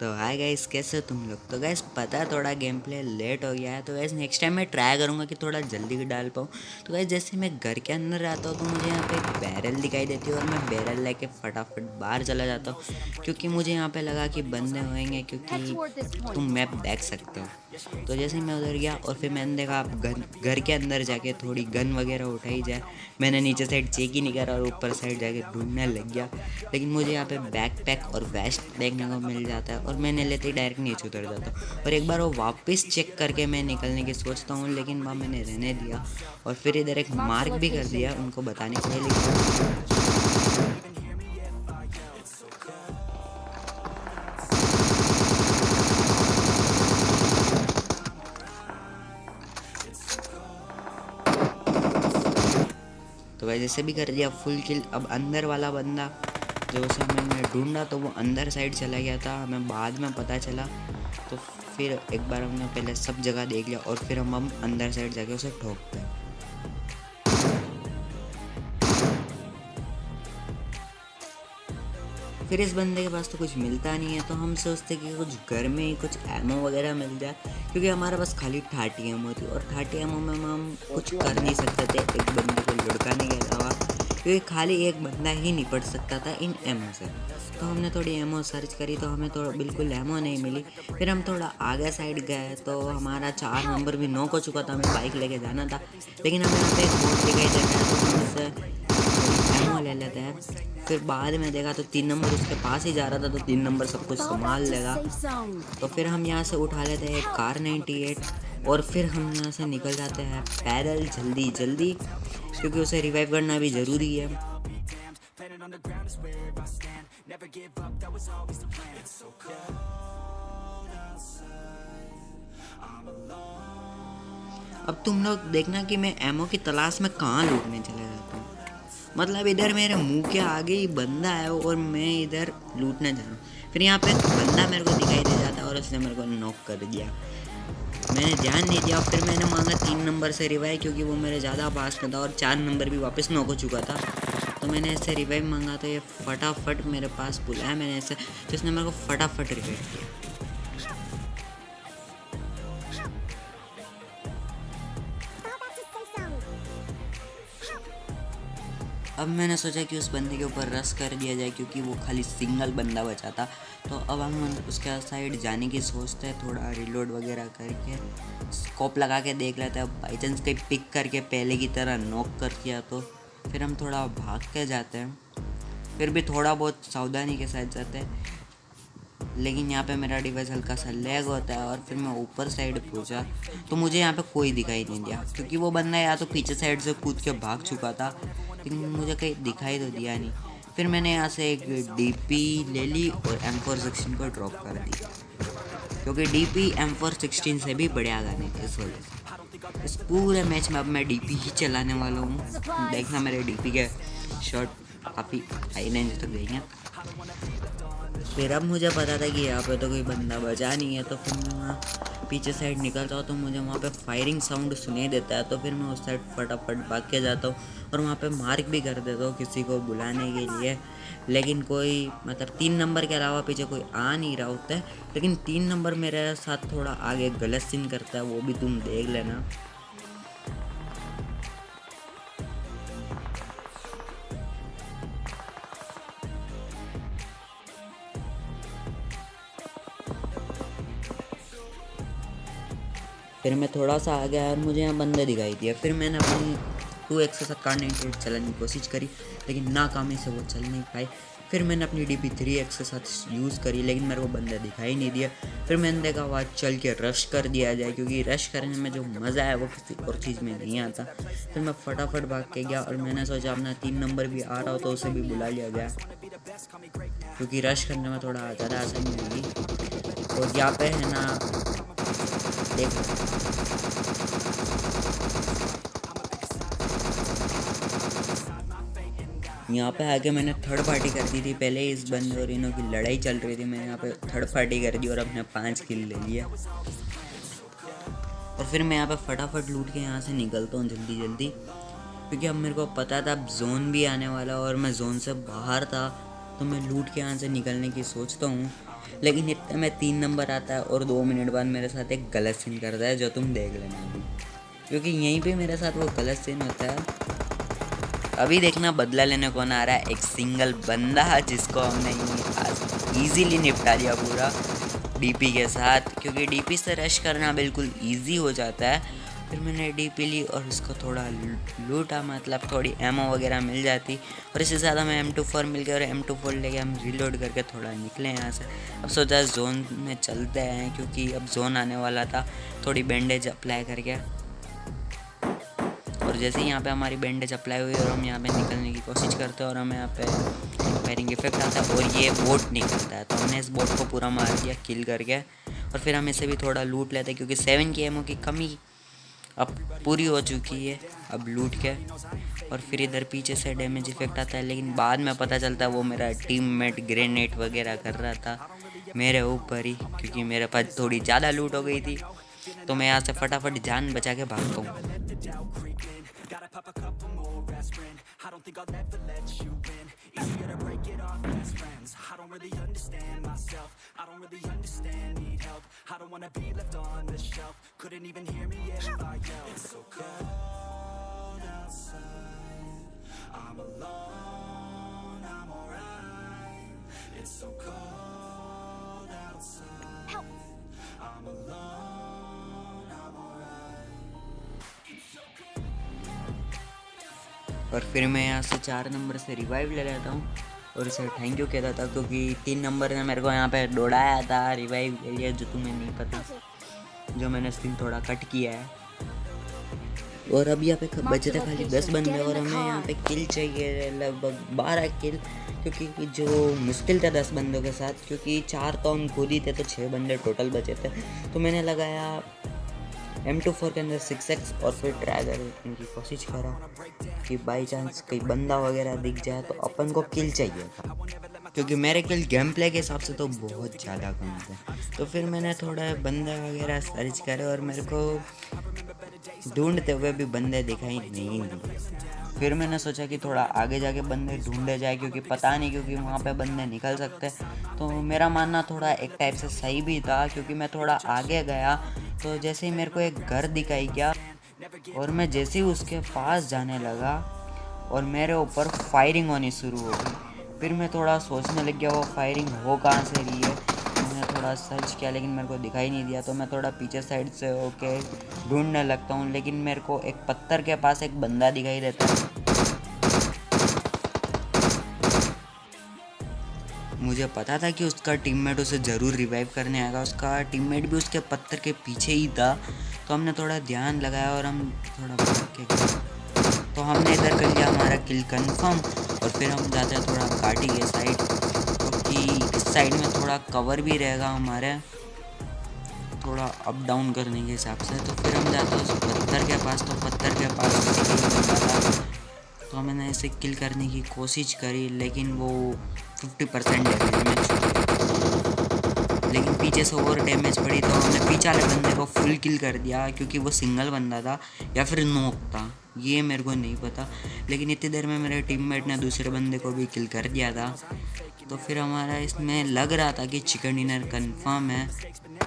तो hi guys, कैसे हो तुम लोग। तो गाइस पता है थोड़ा गेम प्ले लेट हो गया है, तो गाइस नेक्स्ट टाइम मैं ट्राई करूँगा कि थोड़ा जल्दी डाल पाऊँ। तो गाइस जैसे मैं घर के अंदर आता हूँ तो मुझे यहाँ पे एक बैरल दिखाई देती है और मैं बैरल लेके फटाफट बाहर चला जाता हूँ, क्योंकि मुझे यहाँ पे लगा कि बंदे होंगे, क्योंकि तुम मैप देख सकते हो। तो जैसे ही मैं उधर गया और फिर मैंने देखा आप घर के अंदर जाके थोड़ी गन वगैरह उठाई जाए। मैंने नीचे साइड चेक ही नहीं करा और ऊपर साइड जाके ढूंढने लग गया, लेकिन मुझे यहाँ पे बैकपैक और वेस्ट देखने को मिल जाता है और मैंने लेते ही डायरेक्ट नीचे उतर जाता हूँ। और एक बार वो वापस चेक करके मैं निकलने की सोचता हूँ, लेकिन वहाँ मैंने रहने दिया और फिर इधर एक मार्क भी कर दिया उनको बताने के लिए, लेकिन तो वैसे जैसे भी कर दिया फुल किल। अब अंदर वाला बंदा जो उसे मैंने ढूंढा तो वो अंदर साइड चला गया था, हमें बाद में पता चला। तो फिर एक बार हमने पहले सब जगह देख लिया और फिर हम अंदर साइड जाके उसे ठोकते हैं। फिर इस बंदे के पास तो कुछ मिलता नहीं है, तो हम सोचते कि कुछ घर में ही कुछ एमो वगैरह मिल जाए, क्योंकि हमारे पास खाली 30 एमो थी और 30 एमो में हम कुछ कर नहीं सकते थे एक बंदे को लुढ़काने के अलावा, क्योंकि खाली एक बंदा ही निपट सकता था इन एमओ से। तो हमने थोड़ी एमओ सर्च करी तो हमें थोड़ा बिल्कुल एमओ नहीं मिली। फिर हम थोड़ा आगे साइड गए तो हमारा 4 नंबर भी नॉक हो चुका था, हमें बाइक लेके जाना था, लेकिन हमें यहाँ पे एक बोट दिखाई दे रहा है तो हम उससे एमओ ले लेते हैं। फिर बाद में देखा तो 3 नंबर उसके पास ही जा रहा था, तो 3 नंबर सब कुछ संभाल लेगा। तो फिर हम यहाँ से उठा लेते हैं एक कार 98 और फिर हम यहाँ से निकल जाते हैं पैदल जल्दी जल्दी, क्योंकि उसे रिवाइव करना भी ज़रूरी है। अब तुम लोग देखना कि मैं एमओ की तलाश में कहाँ लूटने चले जाता हूँ। मतलब इधर मेरे मुंह के आगे ही बंदा है और मैं इधर लूटने जा रहा हूँ। फिर यहाँ पे एक बंदा मेरे को दिखाई दे जाता है और उसने मेरे को नॉक कर दिया। मैंने ध्यान नहीं दिया, फिर मैंने मांगा 3 नंबर से रिवाइव, क्योंकि वो मेरे ज़्यादा पास में था और 4 नंबर भी वापस नॉक हो चुका था। तो मैंने इससे रिवाइव मांगा तो ये फटाफट मेरे पास बुलाया मैंने ऐसे, तो इसने मेरे को फटाफट रिवाइव किया। अब मैंने सोचा कि उस बंदे के ऊपर रश कर दिया जाए, क्योंकि वो खाली सिंगल बंदा बचा था। तो अब हम उसके साइड जाने की सोचते हैं, थोड़ा रिलोड वगैरह करके स्कोप लगा के देख लेते हैं। बाई चांस कहीं पिक करके पहले की तरह नॉक कर दिया तो फिर हम थोड़ा भाग के जाते हैं, फिर भी थोड़ा बहुत सावधानी के साथ जाते हैं। लेकिन यहाँ पे मेरा डिवाइस हल्का सा लैग होता है और फिर मैं ऊपर साइड पहुँचा तो मुझे यहाँ पे कोई दिखाई नहीं दिया, क्योंकि वो बंदा या तो पीछे साइड से कूद के भाग चुका था, लेकिन मुझे कहीं दिखाई तो दिया नहीं। फिर मैंने यहाँ से एक डीपी ले ली और M416 को ड्रॉप कर दी, क्योंकि डीपी M416 से भी बढ़िया गन है। इस वजह से इस पूरे मैच में अब मैं डीपी ही चलाने वाला हूँ। देखना मेरे डीपी के शॉट काफ़ी हाई रेंज तक गई हैं। फिर अब मुझे पता था कि यहाँ पे तो कोई बंदा बचा नहीं है, तो फिर मैं वहाँ पीछे साइड निकलता हूँ तो मुझे वहाँ पे फायरिंग साउंड सुनाई देता है। तो फिर मैं उस साइड फटाफट भाग के जाता हूँ और वहाँ पे मार्क भी कर देता हूँ किसी को बुलाने के लिए, लेकिन कोई मतलब 3 नंबर के अलावा पीछे कोई आ नहीं रहा होता है। लेकिन 3 नंबर मेरे साथ थोड़ा आगे गलत सीन करता है, वो भी तुम देख लेना। फिर मैं थोड़ा सा आ गया और मुझे यहाँ बंदे दिखाई दिया। फिर मैंने अपनी 2x के साथ कार 98 चलाने की कोशिश करी, लेकिन नाकामी से वो चल नहीं पाई। फिर मैंने अपनी DP 3x के साथ यूज़ करी, लेकिन मेरे को बंदा दिखाई नहीं दिया। फिर मैंने देखा वहाँ चल के रश कर दिया जाए, क्योंकि रश करने में जो मज़ा है वो किसी और चीज़ में नहीं आता। फिर मैं फटाफट भाग के गया और मैंने सोचा अपना 3 नंबर भी आ रहा हो तो उसे भी बुला लिया गया, क्योंकि रश करने में थोड़ा ज़्यादा आसानी होगी। और यहाँ पे है ना, देख यहाँ पे आके मैंने थर्ड पार्टी कर दी थी। पहले इस बंदे और इनों की लड़ाई चल रही थी, मैंने यहाँ पे थर्ड पार्टी कर दी और अपने 5 किल ले लिया। और फिर मैं यहाँ पे फटाफट लूट के यहाँ से निकलता हूँ जल्दी जल्दी, क्योंकि अब मेरे को पता था अब जोन भी आने वाला और मैं जोन से बाहर था, तो मैं लूट के यहाँ से निकलने की सोचता हूँ। लेकिन इतने में 3 नंबर आता है और 2 मिनट बाद मेरे साथ एक गलत सीन करता है, जो तुम देख लेना अभी, क्योंकि यहीं पे मेरे साथ वो गलत सीन होता है। अभी देखना बदला लेने कौन आ रहा है, एक सिंगल बंदा जिसको हमने ईजीली निपटा दिया पूरा डीपी के साथ, क्योंकि डीपी से रश करना बिल्कुल ईजी हो जाता है। फिर मैंने डीपी ली और उसको थोड़ा लूटा, मतलब थोड़ी एमओ वगैरह मिल जाती, और इससे ज़्यादा मैं M24 मिल गया और M24 लेके हम रिलोड करके थोड़ा निकले यहाँ से। अब सोचा जोन में चलते हैं, क्योंकि अब जोन आने वाला था। थोड़ी बैंडेज अप्लाई करके, और जैसे ही यहाँ पे हमारी बैंडेज अप्लाई हुई और हम यहाँ पे निकलने की कोशिश करते हैं और हमें यहाँ पे फायरिंग इफेक्ट आता है और ये बोट निकलता है, तो हमने इस बोट को पूरा मार दिया किल करके। और फिर हम इसे भी थोड़ा लूट लेते हैं, क्योंकि 7 की एमओ की कमी अब पूरी हो चुकी है अब लूट के। और फिर इधर पीछे से डैमेज इफेक्ट आता है, लेकिन बाद में पता चलता है वो मेरा टीममेट ग्रेनेड वगैरह कर रहा था मेरे ऊपर ही, क्योंकि मेरे पास थोड़ी ज़्यादा लूट हो गई थी। तो मैं यहाँ से फटाफट जान बचा के भागता हूँ। और फिर मैं यहाँ से 4 नंबर से रिवाइव ले लेता हूँ और इसे थैंक यू कहता था, क्योंकि 3 नंबर ने मेरे को यहाँ पे दौड़ाया था, रिवाइव ले लिया, जो तुम्हें नहीं पता, जो मैंने सीन थोड़ा कट किया है। और अब यहाँ पे बचे थे खाली 10 बंदे और हमें यहाँ पे किल चाहिए लगभग 12 किल, क्योंकि जो मुश्किल था 10 बंदों के साथ, क्योंकि 4 तो हम खुद ही थे, तो 6 बंदे टोटल बचे थे। तो मैंने लगाया M24 के अंदर 6x और फिर ट्राई करने की कोशिश करा कि बाई चांस कोई बंदा वगैरह दिख जाए तो अपन को किल चाहिए था, क्योंकि मेरे किल गेम प्ले के हिसाब से तो बहुत ज़्यादा कम थे। तो फिर मैंने थोड़ा बंदे वगैरह सर्च करे और मेरे को ढूंढते हुए भी बंदे दिखाई नहीं दिए। फिर मैंने सोचा कि थोड़ा आगे जाके बंदे ढूंढे जाए, क्योंकि पता नहीं, क्योंकि वहाँ पे बंदे निकल सकते। तो मेरा मानना थोड़ा एक टाइप से सही भी था, क्योंकि मैं थोड़ा आगे गया तो जैसे ही मेरे को एक घर दिखाई गया और मैं जैसे ही उसके पास जाने लगा और मेरे ऊपर फायरिंग होनी शुरू हो गई। फिर मैं थोड़ा सोचने लग गया वो फायरिंग हो कहाँ से रही है। मैंने थोड़ा सर्च किया लेकिन मेरे को दिखाई नहीं दिया, तो मैं थोड़ा पीछे साइड से होके ढूंढने लगता हूँ, लेकिन मेरे को एक पत्थर के पास एक बंदा दिखाई देता है। मुझे पता था कि उसका टीममेट उसे ज़रूर रिवाइव करने आएगा, उसका टीममेट भी उसके पत्थर के पीछे ही था। तो हमने थोड़ा ध्यान लगाया और हम थोड़ा भाग के गए, तो हमने इधर कर लिया हमारा किल कंफर्म। और फिर हम जाते हैं थोड़ा घाटी के साइड, क्योंकि इस साइड में थोड़ा कवर भी रहेगा हमारे, थोड़ा अप डाउन करने के हिसाब से। तो फिर हम जाते हैं उस पत्थर के पास, तो पत्थर के पास तो मैंने इसे किल करने की कोशिश करी, लेकिन वो 50% डैमेज, लेकिन पीछे से और डैमेज पड़ी, तो हमने पीछे वाले बंदे को फुल किल कर दिया, क्योंकि वो सिंगल बंदा था या फिर नॉक था, ये मेरे को नहीं पता। लेकिन इतनी देर में मेरे टीममेट ने दूसरे बंदे को भी किल कर दिया था। तो फिर हमारा इसमें लग रहा था कि चिकन डिनर कंफर्म है।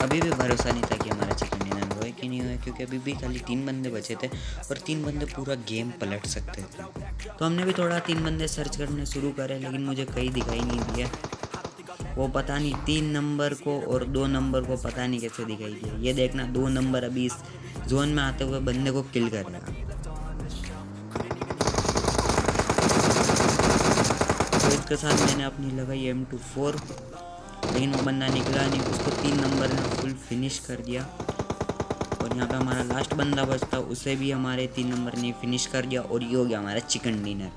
अभी भी भरोसा नहीं था कि हमारा चिकन डिनर हुआ कि नहीं हुआ, क्योंकि अभी भी खाली 3 बंदे बचे थे और 3 बंदे पूरा गेम पलट सकते थे। तो हमने भी थोड़ा 3 बंदे सर्च करने शुरू करे, लेकिन मुझे कहीं दिखाई नहीं दिया। वो पता नहीं 3 नंबर को और 2 नंबर को पता नहीं कैसे दिखाई दिया। ये देखना 2 नंबर अभी इस जोन में आते हुए बंदे को किल करेगा। तो इसके साथ मैंने अपनी लगाई M24, लेकिन वो बंदा निकला नहीं, उसको 3 नंबर ने फुल फिनिश कर दिया। और यहाँ पे हमारा लास्ट बंदा बचता, उसे भी हमारे 3 नंबर ने फिनिश कर दिया, और ये हो गया हमारा चिकन डिनर।